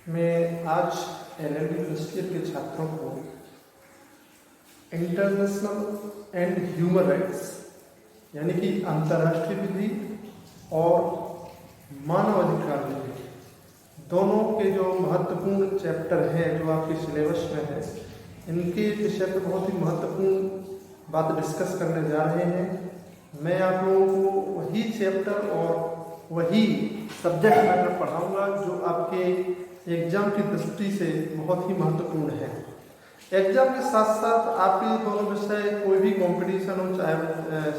मैं आज LLB first year के छात्रों को इंटरनेशनल एंड ह्यूमन राइट्स यानी कि अंतर्राष्ट्रीय विधि और मानव अधिकार विधि दोनों के जो महत्वपूर्ण चैप्टर हैं जो आपके सिलेबस में है, इनके विषय पर बहुत ही महत्वपूर्ण बात डिस्कस करने जा रहे हैं। मैं आप लोगों को वही चैप्टर और वही सब्जेक्ट मैटर पढ़ाऊंगा जो आपके एग्ज़ाम की दृष्टि से बहुत ही महत्वपूर्ण है। एग्ज़ाम के साथ साथ आपके दोनों विषय कोई भी कंपटीशन हो, चाहे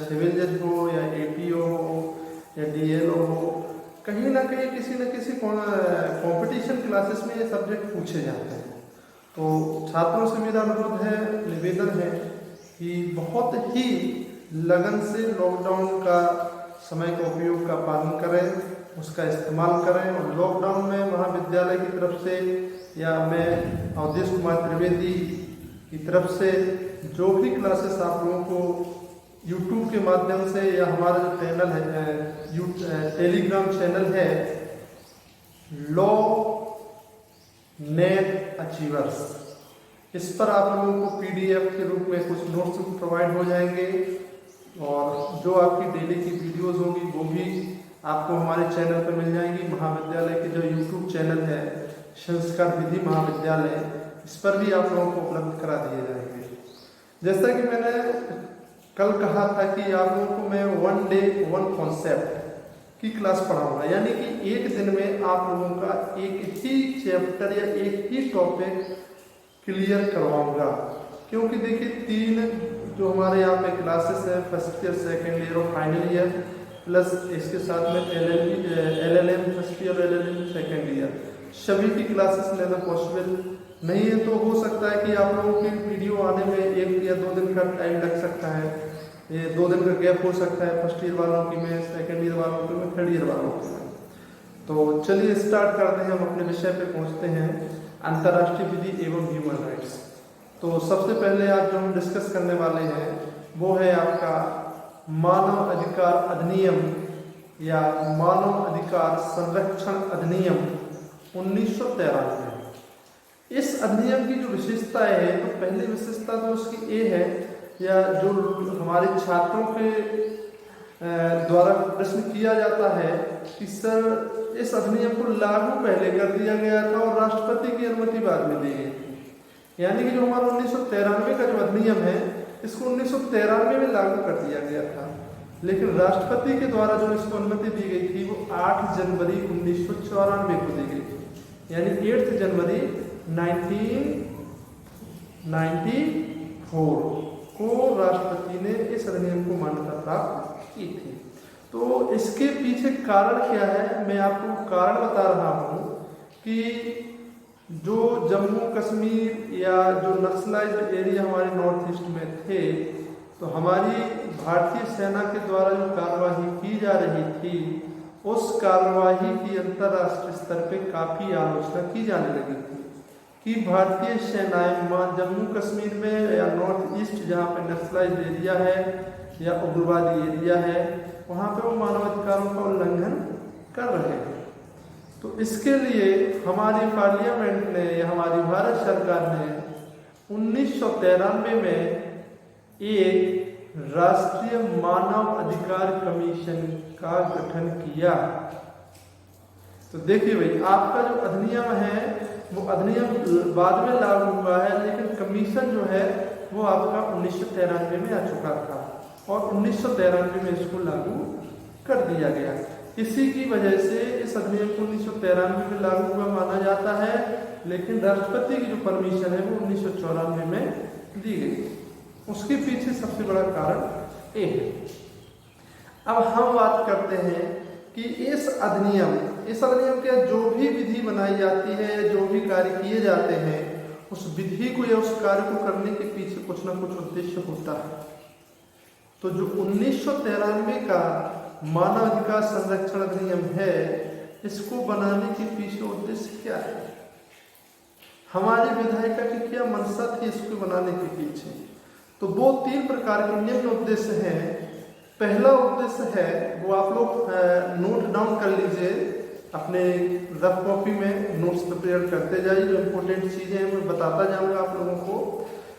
सिविल जज हो या एपीओ हो या डीएलओ हो, कहीं ना कहीं किसी न किसी कंपटीशन क्लासेस में ये सब्जेक्ट पूछे जाते हैं। तो छात्रों से मेरा अनुरोध है, निवेदन है कि बहुत ही लगन से लॉकडाउन का समय का उपयोग का पालन करें, उसका इस्तेमाल करें। और लॉकडाउन में महाविद्यालय की तरफ से या मैं अवधेश कुमार त्रिवेदी की तरफ से जो भी क्लासेस आप लोगों को यूट्यूब के माध्यम से या हमारा जो चैनल है टेलीग्राम चैनल है लॉ नेट अचीवर्स, इस पर आप लोगों को पीडीएफ के रूप में कुछ नोट्स प्रोवाइड हो जाएंगे और जो आपकी डेली की वीडियोस होगी वो भी आपको हमारे चैनल पर मिल जाएंगी। महाविद्यालय के जो यूट्यूब चैनल है संस्कार विधि महाविद्यालय, इस पर भी आप लोगों को उपलब्ध करा दिए जाएंगे। जैसा कि मैंने कल कहा था कि आप लोगों को मैं 1 डे 1 कॉन्सेप्ट की क्लास पढ़ाऊंगा, यानी कि एक दिन में आप लोगों का एक ही चैप्टर या एक ही टॉपिक क्लियर करवाऊंगा। क्योंकि देखिए 3 जो हमारे यहाँ पे क्लासेस है, फर्स्ट ईयर, सेकेंड ईयर और फाइनल ईयर, प्लस इसके साथ में एलएलएम फर्स्ट ईयर और एलएलएम सेकेंड ईयर, सभी की क्लासेस लेना पॉसिबल नहीं है। तो हो सकता है कि आप लोगों की वीडियो आने में 1 या 2 दिन का टाइम लग सकता है, ये 2 दिन का गैप हो सकता है फर्स्ट ईयर वालों की में, सेकेंड ईयर वालों की में, थर्ड ईयर वालों की में। तो चलिए स्टार्ट करते हैं, हम अपने विषय पे पहुंचते हैं, अंतर्राष्ट्रीय विधि एवं ह्यूमन राइट्स। तो सबसे पहले आज जो हम डिस्कस करने वाले हैं वो है आपका मानव अधिकार अधिनियम या मानव अधिकार संरक्षण अधिनियम 1993। इस अधिनियम की जो विशेषताएं है, तो पहली विशेषता तो उसकी ये है, या जो हमारे छात्रों के द्वारा प्रश्न किया जाता है कि सर इस अधिनियम को लागू पहले कर दिया गया था और राष्ट्रपति की अनुमति बाद में दी गई थी। यानी कि जो हमारा 1993 का जो अधिनियम है, इसको 1993 में लागू कर दिया गया था, लेकिन राष्ट्रपति के द्वारा जो इसको अनुमति दी गई थी वो 8 जनवरी 1994 को दी गई थी, यानी 8 जनवरी 1994 को राष्ट्रपति ने इस अधिनियम को मान्यता प्राप्त की थी। तो इसके पीछे कारण क्या है, मैं आपको कारण बता रहा हूं कि जो जम्मू कश्मीर या जो नक्सलाइज्ड एरिया हमारे नॉर्थ ईस्ट में थे, तो हमारी भारतीय सेना के द्वारा जो कार्यवाही की जा रही थी, उस कार्यवाही की अंतर्राष्ट्रीय स्तर पे काफी आलोचना की जाने लगी थी कि भारतीय सेनाएं जम्मू कश्मीर में या नॉर्थ ईस्ट जहाँ पे नक्सलाइज्ड एरिया है या उग्रवादी एरिया है, वहाँ पे वो मानवाधिकारों का उल्लंघन कर रहे हैं। तो इसके लिए हमारी पार्लियामेंट ने या हमारी भारत सरकार ने 1993 में एक राष्ट्रीय मानव अधिकार कमीशन का गठन किया। तो देखिए भाई, आपका जो अधिनियम है वो अधिनियम बाद में लागू हुआ है, लेकिन कमीशन जो है वो आपका 1993 में आ चुका था और 1993 में इसको लागू कर दिया गया। इसी की वजह से इस अधिनियम को 1993 में लागू हुआ माना जाता है, लेकिन राष्ट्रपति की जो परमिशन है वो 1994 में दी गई। उसके पीछे सबसे बड़ा कारण ये है। अब हम बात करते हैं कि इस अधिनियम के जो भी विधि बनाई जाती है, जो भी कार्य किए जाते हैं, उस विधि को या उस कार्य को करने के पीछे कुछ ना कुछ उद्देश्य होता है। तो जो 1993 का मानव अधिकार संरक्षण अधिनियम है, इसको बनाने के पीछे उद्देश्य क्या है, हमारे विधायिका की क्या मंशा थी इसको बनाने के पीछे? तो वो 3 प्रकार के निम्न उद्देश्य हैं। पहला उद्देश्य है, वो आप लोग नोट डाउन कर लीजिए अपने रफ कॉपी में नोट्स प्रिपेयर करते जाइए। जो इम्पोर्टेंट चीज़ें हैं मैं बताता जाऊंगा आप लोगों को।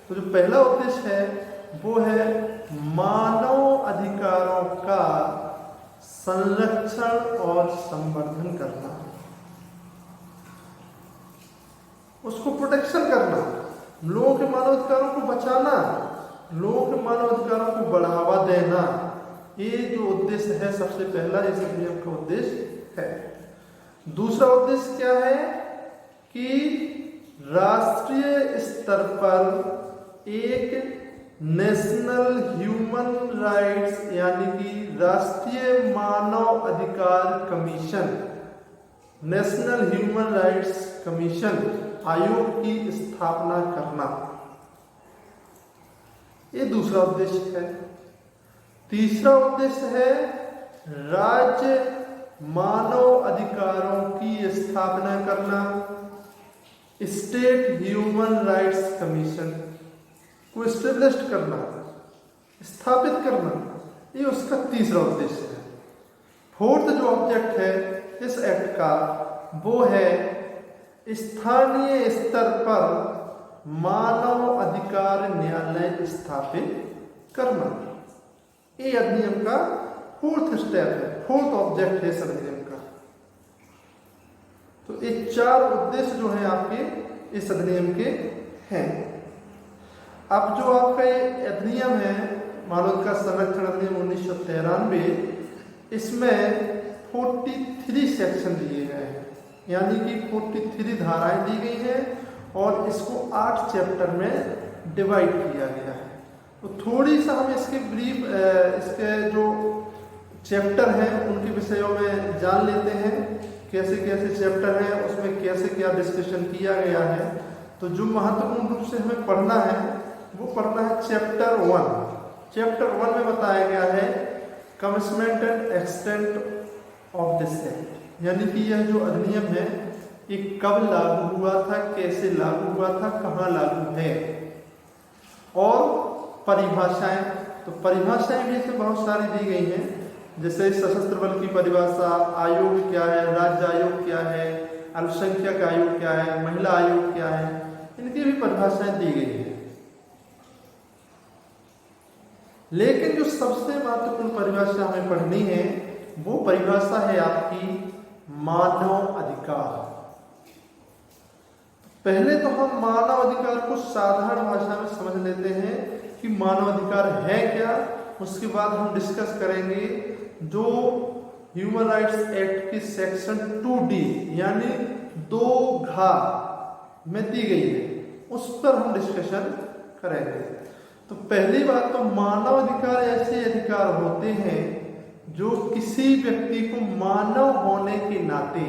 तो जो पहला उद्देश्य है वो है मानव अधिकारों का संरक्षण और संवर्धन करना, उसको प्रोटेक्शन करना, लोगों के मानव अधिकारों को बचाना, लोगों के मानव अधिकारों को बढ़ावा देना। ये जो उद्देश्य है सबसे पहला इस अधिनियम का उद्देश्य है। दूसरा उद्देश्य क्या है कि राष्ट्रीय स्तर पर एक नेशनल ह्यूमन राइट्स यानी कि राष्ट्रीय मानव अधिकार commission, national human rights commission आयोग की स्थापना करना, ये दूसरा उद्देश्य है। तीसरा उद्देश्य है राज्य मानव अधिकारों की स्थापना करना, स्टेट ह्यूमन राइट्स कमीशन को स्टेब्लिश करना, स्थापित करना, ये उसका तीसरा उद्देश्य है। फोर्थ जो ऑब्जेक्ट है इस एक्ट का वो है स्थानीय स्तर पर मानव अधिकार न्यायालय स्थापित करना। ये अधिनियम का फोर्थ स्टेप है, फोर्थ ऑब्जेक्ट है इस अधिनियम का। तो ये चार उद्देश्य जो है आपके इस अधिनियम के हैं। अब जो आपका ये अधिनियम है मानव अधिकार संरक्षण अधिनियम 1993, इसमें 43 सेक्शन दिए गए हैं, यानी कि 43 धाराएं दी गई हैं और इसको 8 चैप्टर में डिवाइड किया गया है। तो थोड़ी सा हम इसके ब्रीफ इसके जो चैप्टर हैं उनके विषयों में जान लेते हैं, कैसे कैसे चैप्टर हैं, उसमें कैसे क्या डिस्कशन किया गया है। तो जो महत्वपूर्ण रूप से हमें पढ़ना है वो पढ़ना है चैप्टर 1। चैप्टर 1 में बताया गया है commitment and extent of this act, यानी कि यह जो अधिनियम है ये कब लागू हुआ था, कैसे लागू हुआ था, कहाँ लागू है, और परिभाषाएं। तो परिभाषाएं भी इसमें बहुत सारी दी गई हैं, जैसे सशस्त्र बल की परिभाषा, आयोग क्या है, राज्य आयोग क्या है, अल्पसंख्यक आयोग क्या है, महिला आयोग क्या है, इनकी भी परिभाषाएं दी गई है। लेकिन जो सबसे महत्वपूर्ण परिभाषा हमें पढ़नी है वो परिभाषा है आपकी मानव अधिकार। पहले तो हम मानव अधिकार को साधारण भाषा में समझ लेते हैं कि मानव अधिकार है क्या, उसके बाद हम डिस्कस करेंगे जो ह्यूमन राइट्स एक्ट की सेक्शन 2D यानी 2 में दी गई है, उस पर हम डिस्कशन करेंगे। तो पहली बात तो मानव अधिकार ऐसे अधिकार होते हैं जो किसी व्यक्ति को मानव होने के नाते,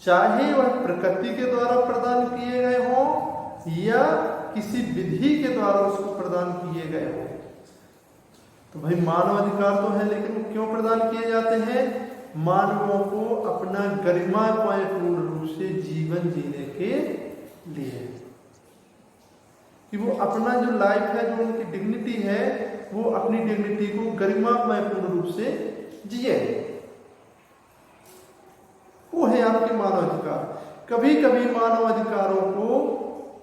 चाहे वह प्रकृति के द्वारा प्रदान किए गए हों या किसी विधि के द्वारा उसको प्रदान किए गए हों। तो भाई मानव अधिकार तो है, लेकिन वो क्यों प्रदान किए जाते हैं? मानवों को अपना गरिमामय पूर्ण रूप से जीवन जीने के लिए, कि वो अपना जो लाइफ है, जो उनकी डिग्निटी है, वो अपनी डिग्निटी को गरिमामय पूर्ण रूप से जिए, वो है आपके मानव अधिकार। कभी कभी मानव अधिकारों को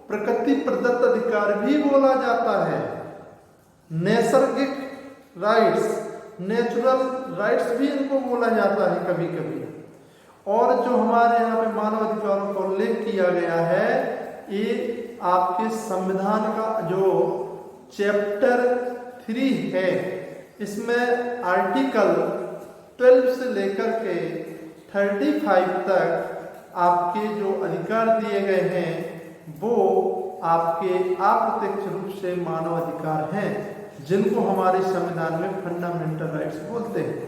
प्रकृति प्रदत्त अधिकार भी बोला जाता है, नैसर्गिक राइट्स, नेचुरल राइट्स भी इनको बोला जाता है कभी कभी। और जो हमारे यहाँ पे मानव अधिकारों का उल्लेख किया गया है, ये आपके संविधान का जो चैप्टर 3 है, इसमें आर्टिकल 12 से लेकर के 35 तक आपके जो अधिकार दिए गए हैं वो आपके अप्रत्यक्ष रूप से मानव अधिकार हैं, जिनको हमारे संविधान में फंडामेंटल राइट्स बोलते हैं।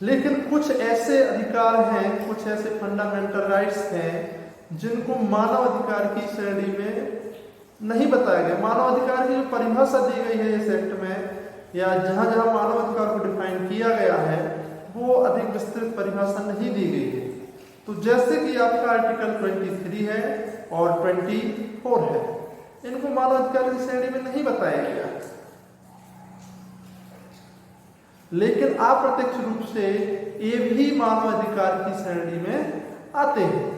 लेकिन कुछ ऐसे अधिकार हैं, कुछ ऐसे फंडामेंटल राइट्स हैं जिनको मानव अधिकार की श्रेणी में नहीं बताया गया। मानव अधिकार की जो परिभाषा दी गई है इस एक्ट में, या जहां जहां मानव अधिकार को डिफाइन किया गया है, वो अधिक विस्तृत परिभाषा नहीं दी गई है। तो जैसे कि आपका आर्टिकल 23 है और 24 है, इनको मानव अधिकार की श्रेणी में नहीं बताया गया। लेकिन अप्रत्यक्ष रूप से ये भी मानवाधिकार की श्रेणी में आते हैं।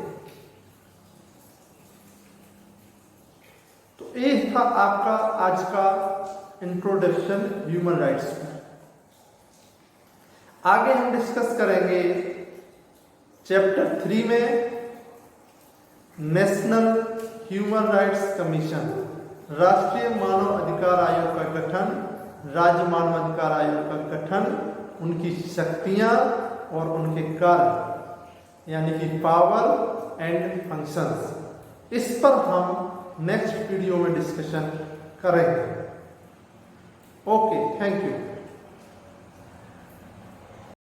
तो ये था आपका आज का इंट्रोडक्शन ह्यूमन राइट्स पर। आगे हम डिस्कस करेंगे चैप्टर 3 में नेशनल ह्यूमन राइट्स कमीशन, राष्ट्रीय मानव अधिकार आयोग का गठन, राज्य मानव अधिकार आयोग का गठन, उनकी शक्तियां और उनके कार्य यानी कि पावर एंड फंक्शंस, इस पर हम नेक्स्ट वीडियो में डिस्कशन करेंगे। Okay, thank you.